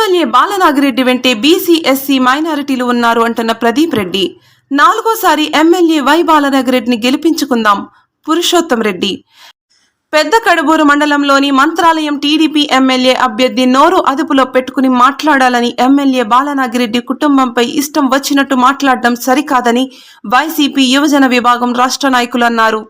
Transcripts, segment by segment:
MLA Balanagi Reddy వెంటే BC SC మైనారిటీలు ఉన్నారు అంటున్న ప్రదీప్ రెడ్డి. 4వ సారి ఎమ్మెల్యే వై బాలనాగిరెడ్డిని గెలిపించుకుందాం. పురుషోత్తం రెడ్డి. పెద్ద కడబూరు మండలంలోని మంత్రాలయం టీడీపీ ఎమ్మెల్యే అభ్యర్థి నోరు అదుపులో పెట్టుకుని మాట్లాడాలని, ఎమ్మెల్యే బాలనాగిరెడ్డి కుటుంబంపై ఇష్టం వచ్చినట్టు మాట్లాడడం సరికాదని వైసీపీ యువజన విభాగం రాష్ట్ర నాయకులు అన్నారు.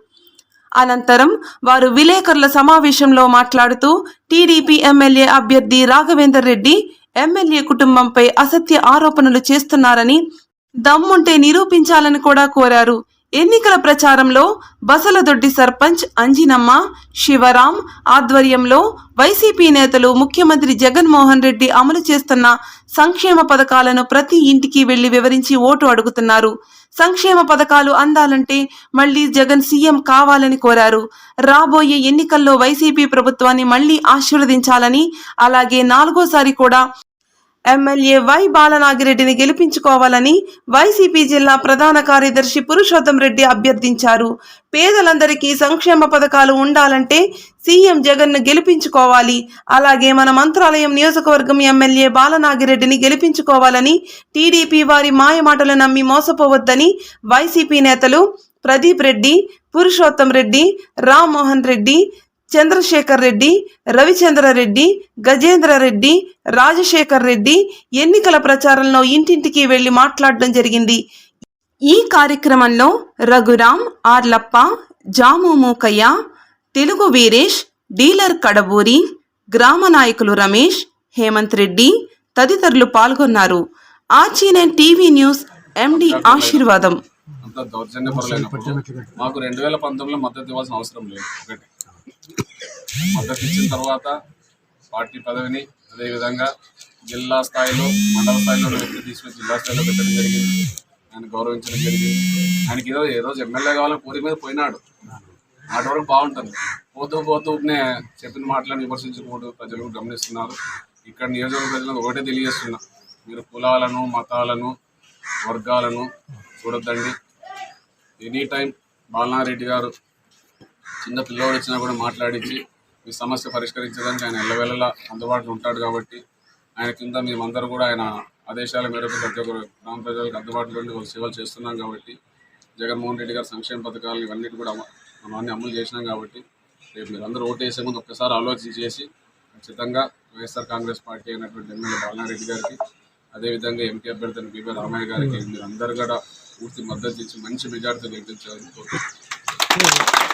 అనంతరం వారు విలేకరుల సమావేశంలో మాట్లాడుతూ టీడీపీ ఎమ్మెల్యే అభ్యర్థి రాఘవేందర్ రెడ్డి ఎమ్మెల్యే కుటుంబంపై అసత్య ఆరోపణలు చేస్తున్నారని, దమ్ముంటే నిరూపించాలని కూడా కోరారు. ఎన్నికల ప్రచారంలో బసలదొడ్డి సర్పంచ్ అంజినమ్మ, శివరాం ఆధ్వర్యంలో వైసీపీ నేతలు ముఖ్యమంత్రి జగన్మోహన్ రెడ్డి అమలు చేస్తున్న సంక్షేమ పథకాలను ప్రతి ఇంటికి వెళ్లి వివరించి ఓటు అడుగుతున్నారు. సంక్షేమ పథకాలు అందాలంటే మళ్లీ జగన్ సీఎం కావాలని కోరారు. రాబోయే ఎన్నికల్లో వైసీపీ ప్రభుత్వాన్ని మళ్లీ ఆశీర్వదించాలని, అలాగే 4వ సారి కూడా ఎమ్మెల్యే వై బాలనాగిరెడ్డిని గెలిపించుకోవాలని వైసీపీ జిల్లా ప్రధాన కార్యదర్శి పురుషోత్తం రెడ్డి అభ్యర్థించారు. పేదలందరికీ సంక్షేమ పథకాలు ఉండాలంటే సీఎం జగన్ను గెలిపించుకోవాలి. అలాగే మన మంత్రాలయం నియోజకవర్గం ఎమ్మెల్యే బాలనాగిరెడ్డిని గెలిపించుకోవాలని, టీడీపీ వారి మాయమాటలు నమ్మి మోసపోవద్దని వైసీపీ నేతలు ప్రదీప్ రెడ్డి, పురుషోత్తం రెడ్డి, రామ్మోహన్ రెడ్డి, చంద్రశేఖర్ రెడ్డి, రవిచంద్రారెడ్డి, గజేంద్ర రెడ్డి, రాజశేఖర్ రెడ్డి ఎన్నికల ప్రచారంలో ఇంటింటికి వెళ్లి మాట్లాడడం జరిగింది. ఈ కార్యక్రమంలో రఘురాం, ఆర్లప్ప, జాము మూకయ్య, తెలుగు వీరేష్, డీలర్ కడబూరి, గ్రామ నాయకులు రమేష్, హేమంత్ రెడ్డి తదితరులు పాల్గొన్నారు. ఆర్జీ9 టీవీ న్యూస్ ఎండి ఆశీర్వాదం. మాకు 2019లో మద్దతు ఇవ్వాల్సిన అవసరం లేదు. మద్దతు ఇచ్చిన తర్వాత పార్టీ పదవిని అదేవిధంగా జిల్లా స్థాయిలో, మండల స్థాయిలో వ్యక్తి తీసుకుని జిల్లా స్థాయిలో పెట్టడం జరిగింది. ఆయన గౌరవించడం జరిగింది. ఆయనకి ఏదో ఎమ్మెల్యే కావాలని కోరి మీద పోయినాడు. నాటి వరకు బాగుంటుంది. పోతూనే చెప్పిన మాటలను విమర్శించుకుంటూ ప్రజలు గమనిస్తున్నారు. ఇక్కడ నియోజకవర్గ ప్రజలకు ఒకటే తెలియజేస్తున్నా, మీరు కులాలను, మతాలను, వర్గాలను చూడొద్దండి. ఎనీ టైం బాలనాగిరెడ్డి గారు చిన్న పిల్లవాడు వచ్చినా కూడా మాట్లాడించి మీ సమస్య పరిష్కరించడానికి ఆయన ఎల్లవేళలా అందుబాటులో ఉంటాడు. కాబట్టి ఆయన కింద మేమందరూ కూడా ఆయన ఆదేశాల మేరకు ప్రతి ఒక్కరు గ్రామ ప్రజలకు అందుబాటులో ఉండి సేవలు చేస్తున్నాం. కాబట్టి జగన్మోహన్ రెడ్డి గారు సంక్షేమ పథకాలు ఇవన్నీ కూడా మనం అమలు చేసినాం. కాబట్టి రేపు మీరు అందరూ ఓటు వేసే ముందు ఒక్కసారి ఆలోచించేసి ఖచ్చితంగా వైఎస్ఆర్ కాంగ్రెస్ పార్టీ అయినటువంటి ఎమ్మెల్యే బాలనాగిరెడ్డి గారికి, అదేవిధంగా ఎంపీ అభ్యర్థి బీబీ రామయ్య గారికి మీరు అందరూ కూడా పూర్తి మద్దతు ఇచ్చి మంచి మెజార్టీతో గెలిపించాలని కోరుకుంటున్నాను.